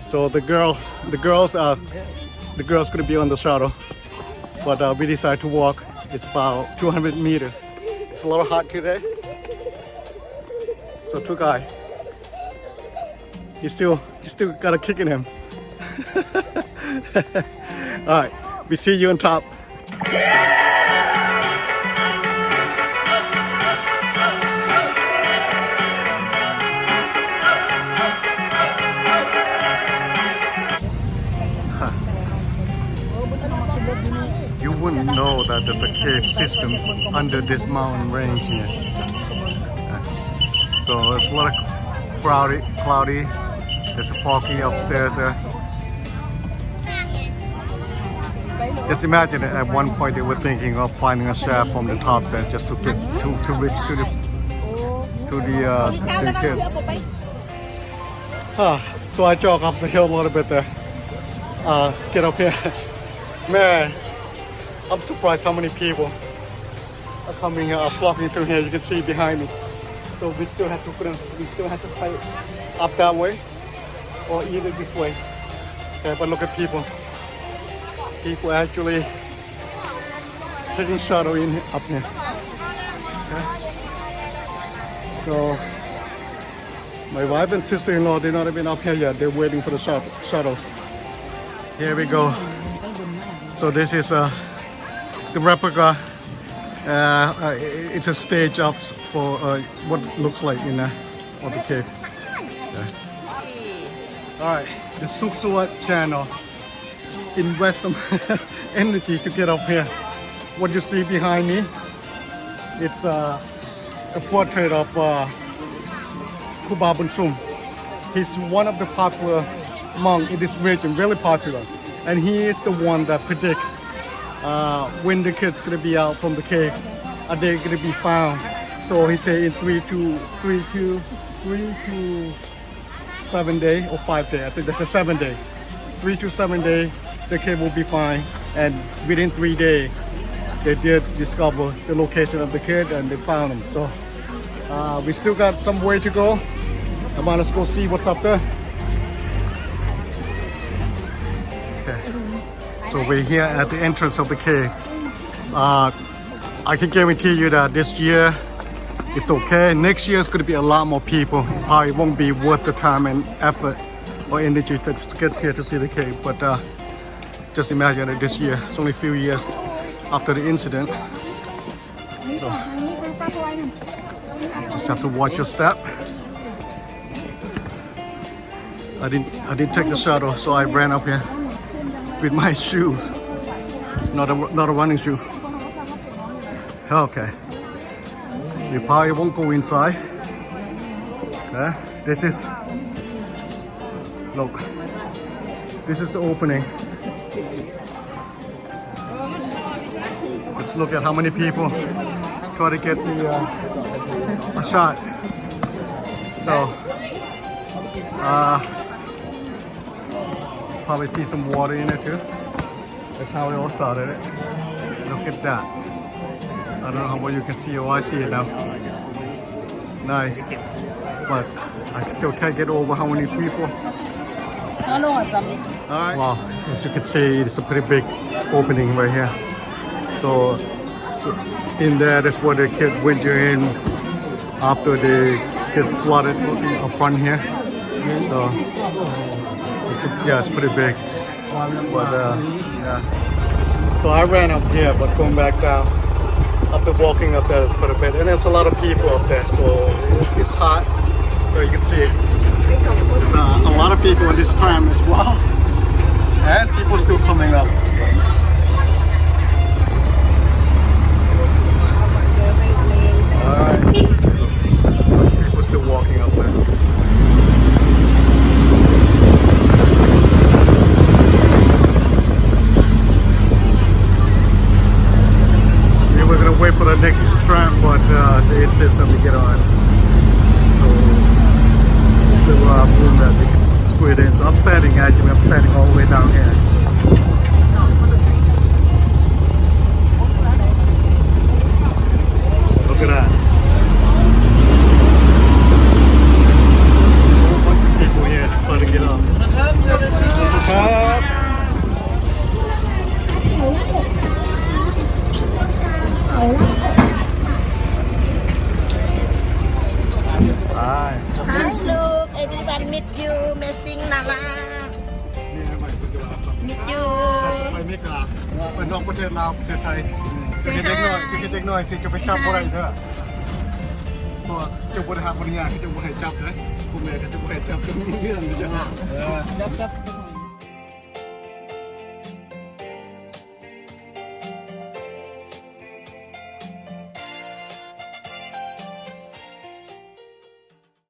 So the girls gonna be on the shuttle, but we decided to walk. It's about 200 meters. It's a little hot today. So two guy, he still got a kick in him. All right, we see you on top. You wouldn't know that there's a cave system under this mountain range here. So it's a lot of cloudy. There's a foggy upstairs there. Just imagine at one point they were thinking of finding a shaft from the top there just to get to reach to the cave. So I jog up the hill a little bit there. Get up here. Man, I'm surprised how many people are coming here, are flocking through here. You can see behind me. So we still have to fight up that way or either this way. Okay, but look at people. People actually taking shuttle in up here. Okay. So my wife and sister-in-law, they're not even up here yet. They're waiting for the shuttles. Here we go. So this is the replica. It's a stage up for what looks like in of the cave. Yeah. All right, the Suksua channel. Invest some energy to get up here. What you see behind me, it's a portrait of Kuba Bunsum. He's one of the popular monks in this region, really popular. And he is the one that predicts when the kids gonna be out from the cave, are they gonna be found. So he said in 3 to 7 days or 5 days. I think that's a 7 day. 3 to 7 days, the cave will be fine. And within 3 days, they did discover the location of the kid and they found him. So we still got some way to go. Come on, let's go see what's up there. Okay. So we're here at the entrance of the cave. I can guarantee you that this year it's okay. Next year is going to be a lot more people. Probably won't be worth the time and effort or energy to get here to see the cave. But just imagine that this year, it's only a few years after the incident. So just have to watch your step. I didn't take the shuttle, so I ran up here with my shoes, not a running shoe. Okay, you probably won't go inside. Okay, this is the opening. Let's look at how many people try to get a shot. So probably see some water in it too. That's how it all started it. Look at that. I don't know how well you can see. Oh, I see it now. Nice. But I still can't get over how many people. Alright. Wow, as you can see, it's a pretty big opening right here. So in there, that's where the kid went in after they get flooded up front here. So it's pretty big. But yeah. So I ran up here, but going back down. After walking up there, it's quite a bit, and there's a lot of people up there, so it's hot. So you can see there's a lot of people in this tram as well, and people still coming up. All right, people still walking up there. Wait for the next tram, but they insist that we get on. So still room that we can squeeze in. So I'm standing all the way down here. Look at that. There's a whole bunch of people here trying to get up. ครับไป Hi look everyone meet you missing Nala นี่ใหม่ปัจจุบัน meet you ไปเมกาไปนอกประเทศลาวประเทศไทยจะเด็กหน่อยจะเด็กหน่อยสิจะไปจับอะไรเถอะเพราะจุบบริหารบริญญาที่จุบบริหารจับนะคุณแม่ก็จุบบริหารจับเรื่องจะ